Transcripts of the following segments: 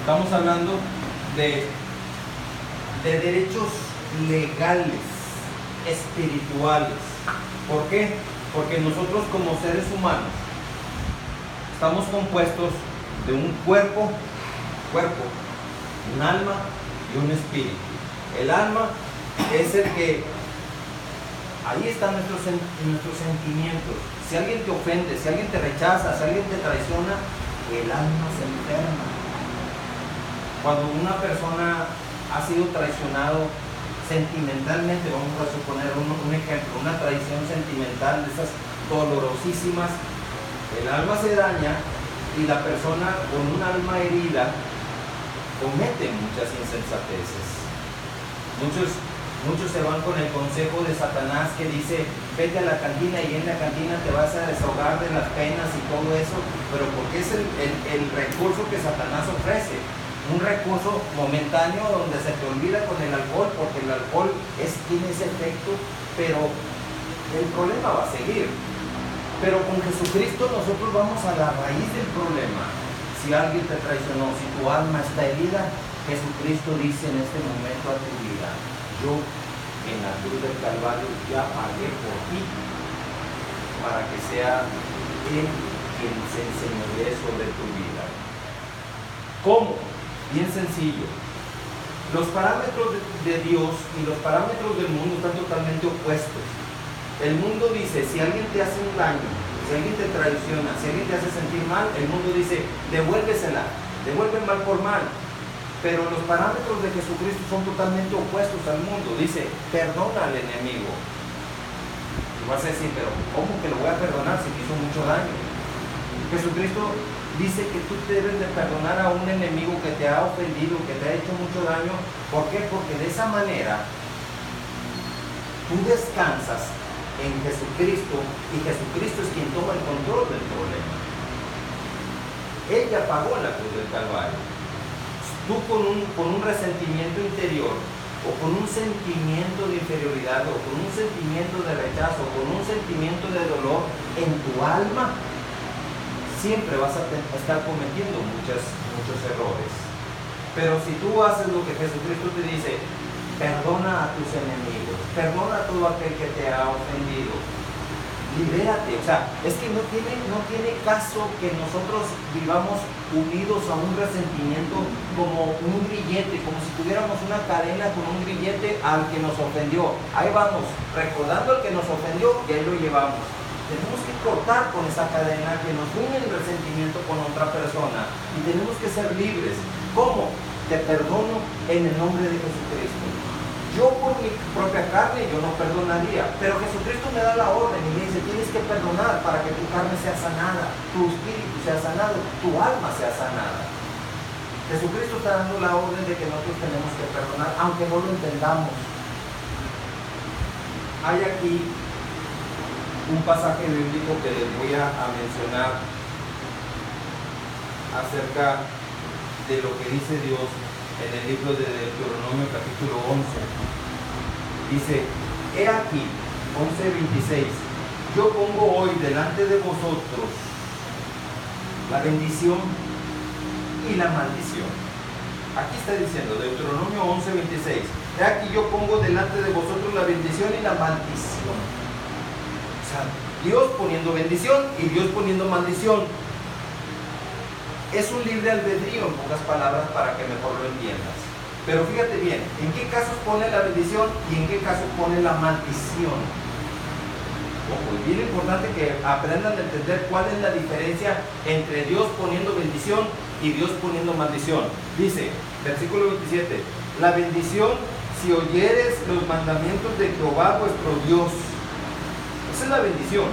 Estamos hablando de derechos legales, espirituales. ¿Por qué? Porque nosotros como seres humanos estamos compuestos de un cuerpo, un alma y un espíritu. El alma es el que, ahí están nuestros sentimientos. Si alguien te ofende, si alguien te rechaza, si alguien te traiciona, el alma se enferma. Cuando una persona ha sido traicionado sentimentalmente, vamos a suponer un ejemplo, una traición sentimental de esas dolorosísimas, el alma se daña y la persona con un alma herida comete muchas insensateces. Muchos se van con el consejo de Satanás que dice, vete a la cantina y en la cantina te vas a desahogar de las penas y todo eso, pero porque es el recurso que Satanás ofrece. Un recurso momentáneo donde se te olvida con el alcohol, porque el alcohol tiene ese efecto, pero el problema va a seguir. Pero con Jesucristo nosotros vamos a la raíz del problema. Si alguien te traicionó, si tu alma está herida, Jesucristo dice en este momento a tu vida, yo en la cruz del Calvario ya pagué por ti, para que sea Él quien se enseñoree sobre tu vida. ¿Cómo? Bien sencillo. Los parámetros de Dios y los parámetros del mundo están totalmente opuestos. El mundo dice, si alguien te hace un daño, si alguien te traiciona, si alguien te hace sentir mal, el mundo dice, devuélvesela, devuelve mal por mal. Pero los parámetros de Jesucristo son totalmente opuestos al mundo. Dice, perdona al enemigo. Y vas a decir, pero ¿cómo que lo voy a perdonar si me hizo mucho daño? Jesucristo dice que tú debes de perdonar a un enemigo que te ha ofendido, que te ha hecho mucho daño. ¿Por qué? Porque de esa manera tú descansas en Jesucristo y Jesucristo es quien toma el control del problema. Ella pagó en la cruz del Calvario. Tú con un resentimiento interior o con un sentimiento de inferioridad o con un sentimiento de rechazo o con un sentimiento de dolor en tu alma, siempre vas a estar cometiendo muchos errores. Pero si tú haces lo que Jesucristo te dice, perdona a tus enemigos, perdona a todo aquel que te ha ofendido, libérate. O sea, es que no tiene caso que nosotros vivamos unidos a un resentimiento como un grillete, como si tuviéramos una cadena con un grillete al que nos ofendió. Ahí vamos, recordando al que nos ofendió y ahí lo llevamos. Tenemos que cortar con esa cadena que nos une el resentimiento con otra persona y tenemos que ser libres. ¿Cómo? Te perdono en el nombre de Jesucristo. Yo por mi propia carne yo no perdonaría, pero Jesucristo me da la orden y me dice, tienes que perdonar para que tu carne sea sanada, tu espíritu sea sanado, tu alma sea sanada. Jesucristo está dando la orden de que nosotros tenemos que perdonar, aunque no lo entendamos. Hay aquí un pasaje bíblico que les voy a mencionar acerca de lo que dice Dios en el libro de Deuteronomio capítulo 11. Dice, he aquí, 11:26, yo pongo hoy delante de vosotros la bendición y la maldición. Aquí está diciendo, Deuteronomio 11:26, he aquí yo pongo delante de vosotros la bendición y la maldición. O sea, Dios poniendo bendición y Dios poniendo maldición. Es un libre albedrío, en pocas palabras, para que mejor lo entiendas. Pero fíjate bien, ¿en qué casos pone la bendición y en qué casos pone la maldición? Ojo, es bien importante que aprendan a entender cuál es la diferencia entre Dios poniendo bendición y Dios poniendo maldición. Dice, versículo 27, la bendición si oyeres los mandamientos de Jehová vuestro Dios. Esa es la bendición.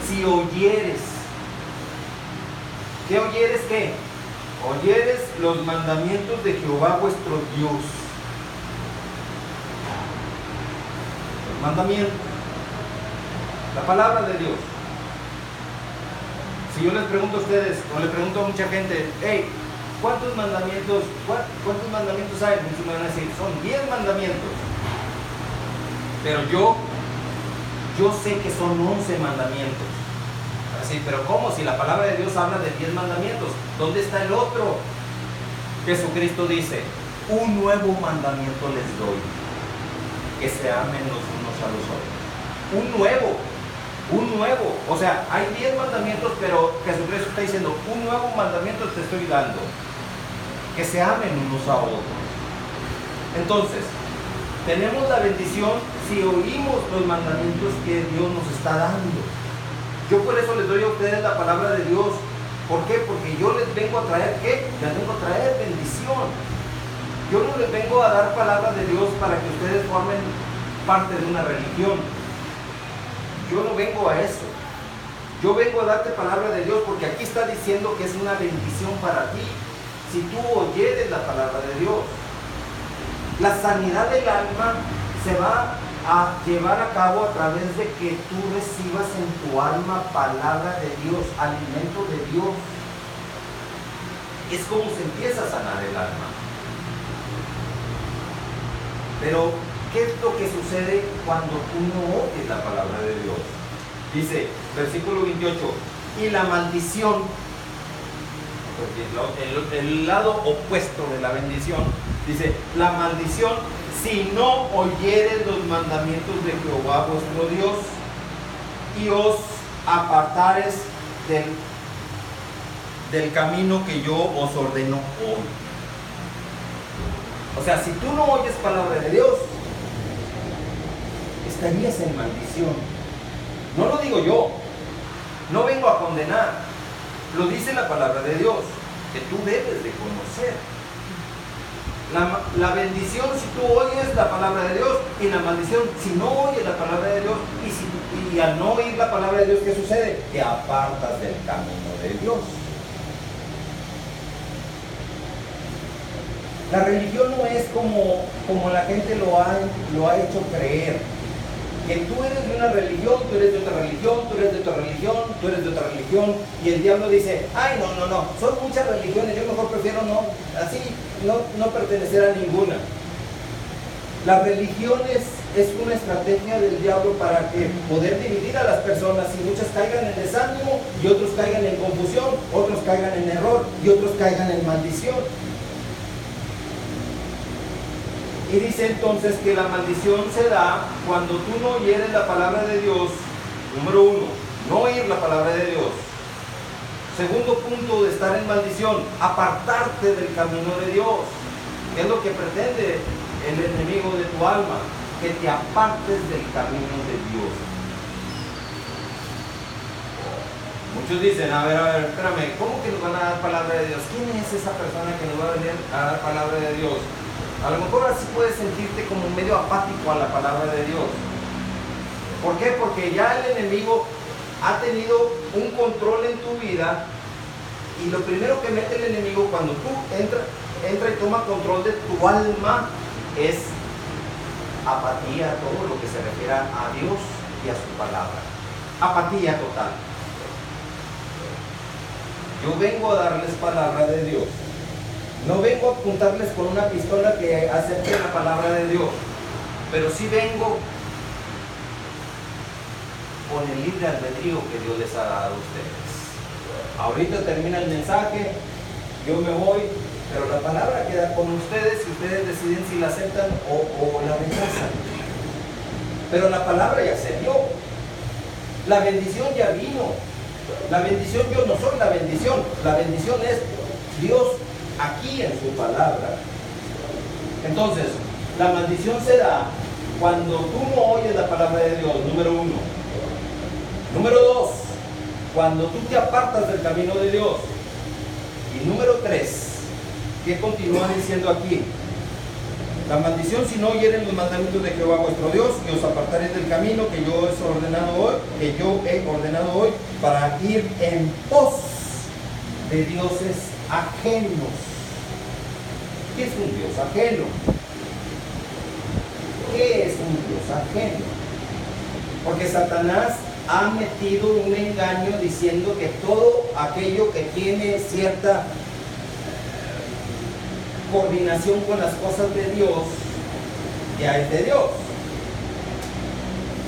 Si oyeres. ¿Qué oyeres qué? Oyeres los mandamientos de Jehová vuestro Dios. Los mandamientos. La palabra de Dios. Si yo les pregunto a ustedes, o le pregunto a mucha gente, hey, ¿cuántos mandamientos hay? Muchos me van a decir, son 10 mandamientos. Pero yo sé que son 11 mandamientos. Así, pero ¿cómo? Si la palabra de Dios habla de 10 mandamientos, ¿dónde está el otro? Jesucristo dice, un nuevo mandamiento les doy, que se amen los unos a los otros. Un nuevo. O sea, hay 10 mandamientos, pero Jesucristo está diciendo, un nuevo mandamiento te estoy dando, que se amen unos a otros. Entonces, tenemos la bendición si oímos los mandamientos que Dios nos está dando. Yo por eso les doy a ustedes la palabra de Dios. ¿Por qué? Porque yo les vengo a traer, ¿qué? Les vengo a traer bendición. Yo no les vengo a dar palabra de Dios para que ustedes formen parte de una religión. Yo no vengo a eso. Yo vengo a darte palabra de Dios porque aquí está diciendo que es una bendición para ti. Si tú oyeres la palabra de Dios. La sanidad del alma se va a llevar a cabo a través de que tú recibas en tu alma palabra de Dios, alimento de Dios. Es como se empieza a sanar el alma. Pero, ¿qué es lo que sucede cuando tú no oyes la palabra de Dios? Dice, versículo 28, y la maldición, el lado opuesto de la bendición, dice, la maldición, si no oyeres los mandamientos de Jehová vuestro Dios, y os apartares del camino que yo os ordeno hoy. O sea, si tú no oyes palabra de Dios, estarías en maldición. No lo digo yo, no vengo a condenar, lo dice la palabra de Dios, que tú debes de conocer. La bendición si tú oyes la palabra de Dios, y la maldición si no oyes la palabra de Dios, y al no oír la palabra de Dios, ¿qué sucede? Te apartas del camino de Dios. La religión no es como la gente lo ha hecho creer. Que tú eres de una religión, tú eres de otra religión, tú eres de otra religión, tú eres de otra religión, y el diablo dice, ay, no, son muchas religiones, yo mejor prefiero no pertenecer a ninguna. La religión es una estrategia del diablo para que poder dividir a las personas, y muchas caigan en desánimo, y otros caigan en confusión, otros caigan en error, y otros caigan en maldición. Y dice entonces que la maldición se da cuando tú no oyeres la palabra de Dios. Número 1, no oír la palabra de Dios. Segundo punto de estar en maldición, apartarte del camino de Dios. ¿Qué es lo que pretende el enemigo de tu alma? Que te apartes del camino de Dios. Muchos dicen, a ver, espérame, ¿cómo que nos van a dar palabra de Dios? ¿Quién es esa persona que nos va a venir a dar palabra de Dios? A lo mejor así puedes sentirte como medio apático a la palabra de Dios. ¿Por qué? Porque ya el enemigo ha tenido un control en tu vida, y lo primero que mete el enemigo cuando tú entra y toma control de tu alma es apatía, todo lo que se refiere a Dios y a su palabra. Apatía total. Yo vengo a darles palabra de Dios. No vengo a apuntarles con una pistola que acepte la palabra de Dios, pero sí vengo con el libre albedrío que Dios les ha dado a ustedes. Ahorita termina el mensaje, yo me voy, pero la palabra queda con ustedes y ustedes deciden si la aceptan o la rechazan. Pero la palabra ya se dio, la bendición ya vino. La bendición, yo no soy la bendición es Dios aquí en su palabra. Entonces, la maldición se da cuando tú no oyes la palabra de Dios, número 1. Número 2, cuando tú te apartas del camino de Dios. Y número 3, ¿qué continúa diciendo aquí? La maldición si no oyeren los mandamientos de Jehová vuestro Dios, y os apartaréis del camino que yo he ordenado hoy, para ir en pos de dioses ajenos. ¿Qué es un Dios ajeno? ¿Qué es un Dios ajeno? Porque Satanás ha metido un engaño diciendo que todo aquello que tiene cierta coordinación con las cosas de Dios ya es de Dios.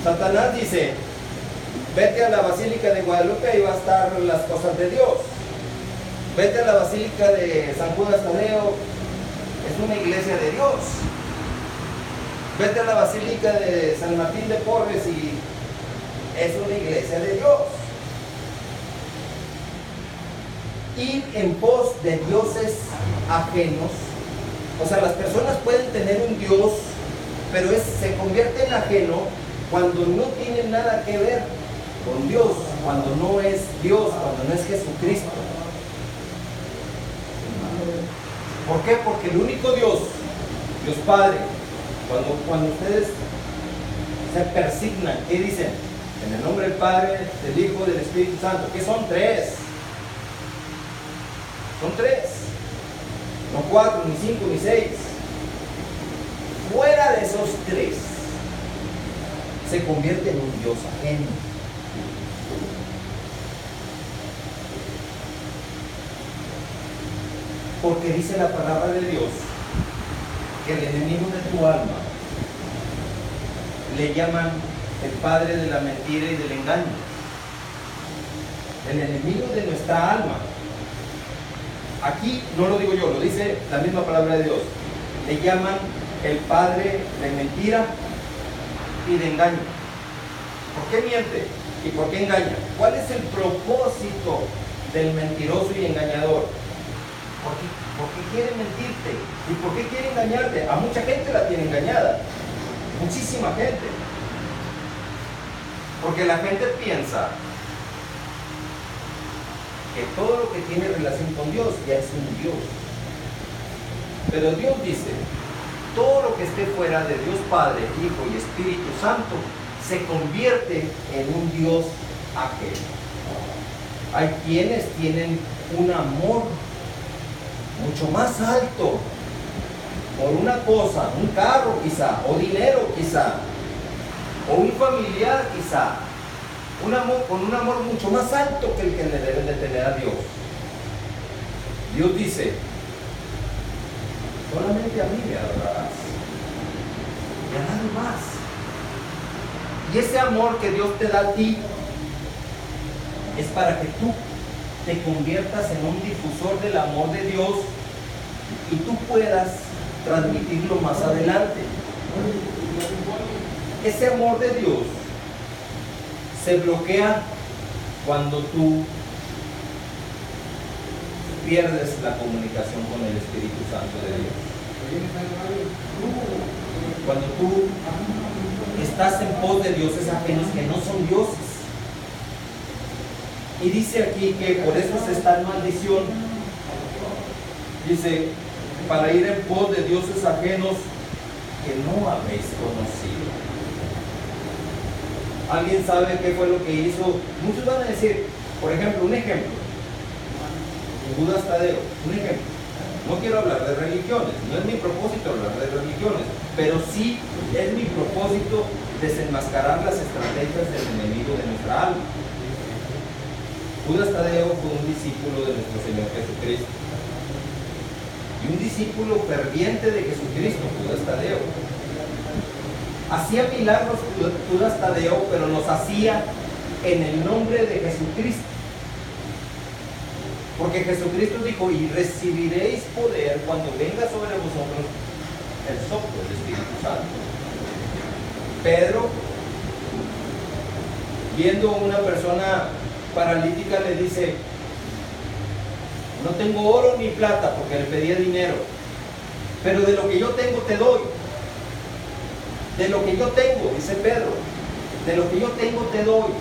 Satanás dice, vete a la Basílica de Guadalupe y va a estar las cosas de Dios. Vete a la Basílica de San Judas Tadeo, es una iglesia de Dios. Vete a la Basílica de San Martín de Porres y es una iglesia de Dios. Ir en pos de dioses ajenos, o sea, las personas pueden tener un Dios, pero se convierte en ajeno cuando no tiene nada que ver con Dios, cuando no es Dios, cuando no es Jesucristo. ¿Por qué? Porque el único Dios, Dios Padre, cuando ustedes se persignan, ¿qué dicen? En el nombre del Padre, del Hijo, del Espíritu Santo, que son tres. Son tres, no cuatro, ni cinco, ni seis. Fuera de esos tres, se convierte en un Dios ajeno. Porque dice la palabra de Dios que el enemigo de tu alma le llaman el padre de la mentira y del engaño. El enemigo de nuestra alma. Aquí no lo digo yo, lo dice la misma palabra de Dios. Le llaman el padre de mentira y de engaño. ¿Por qué miente? ¿Y por qué engaña? ¿Cuál es el propósito del mentiroso y engañador? ¿Por qué quiere mentirte? ¿Y por qué quiere engañarte? A mucha gente la tiene engañada. Muchísima gente. Porque la gente piensa que todo lo que tiene relación con Dios ya es un Dios. Pero Dios dice, todo lo que esté fuera de Dios Padre, Hijo y Espíritu Santo se convierte en un Dios ajeno. Hay quienes tienen un amor mucho más alto por una cosa, un carro quizá, o dinero quizá, o un familiar quizá, con un amor mucho más alto que el que le deben de tener a Dios. Dios dice, solamente a mí me adorarás, y a nadie más. Y ese amor que Dios te da a ti es para que tú te conviertas en un difusor del amor de Dios y tú puedas transmitirlo más adelante. Ese amor de Dios se bloquea cuando tú pierdes la comunicación con el Espíritu Santo de Dios. Cuando tú estás en pos de dioses ajenos que no son dioses. Y dice aquí que por eso se está en maldición. Dice, para ir en pos de dioses ajenos que no habéis conocido. ¿Alguien sabe qué fue lo que hizo? Muchos van a decir, por ejemplo, un ejemplo. Judas Tadeo, un ejemplo. No quiero hablar de religiones, no es mi propósito hablar de religiones, pero sí es mi propósito desenmascarar las estrategias del enemigo de nuestra alma. Judas Tadeo fue un discípulo de nuestro Señor Jesucristo. Y un discípulo ferviente de Jesucristo, Judas Tadeo. Hacía milagros Judas Tadeo, pero los hacía en el nombre de Jesucristo. Porque Jesucristo dijo, y recibiréis poder cuando venga sobre vosotros el soplo del Espíritu Santo. Pedro, viendo a una persona paralítica, le dice, no tengo oro ni plata, porque le pedía dinero, pero de lo que yo tengo te doy. De lo que yo tengo, dice Pedro, de lo que yo tengo te doy.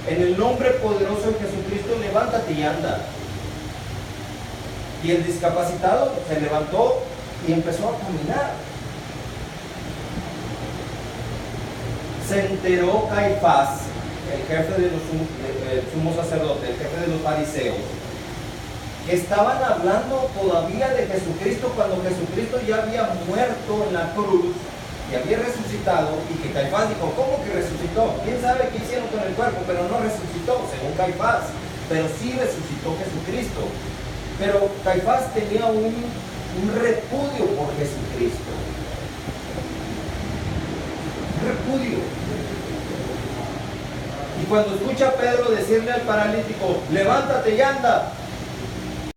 En el nombre poderoso de Jesucristo, levántate y anda. Y el discapacitado se levantó y empezó a caminar. Se enteró Caifás, el jefe de el sumo sacerdote, el jefe de los fariseos, que estaban hablando todavía de Jesucristo cuando Jesucristo ya había muerto en la cruz y había resucitado, y que Caifás dijo, ¿cómo que resucitó? ¿Quién sabe qué hicieron con el cuerpo? Pero no resucitó, según Caifás, pero sí resucitó Jesucristo. Pero Caifás tenía un repudio por Jesucristo. Un repudio. Y cuando escucha a Pedro decirle al paralítico, levántate y anda,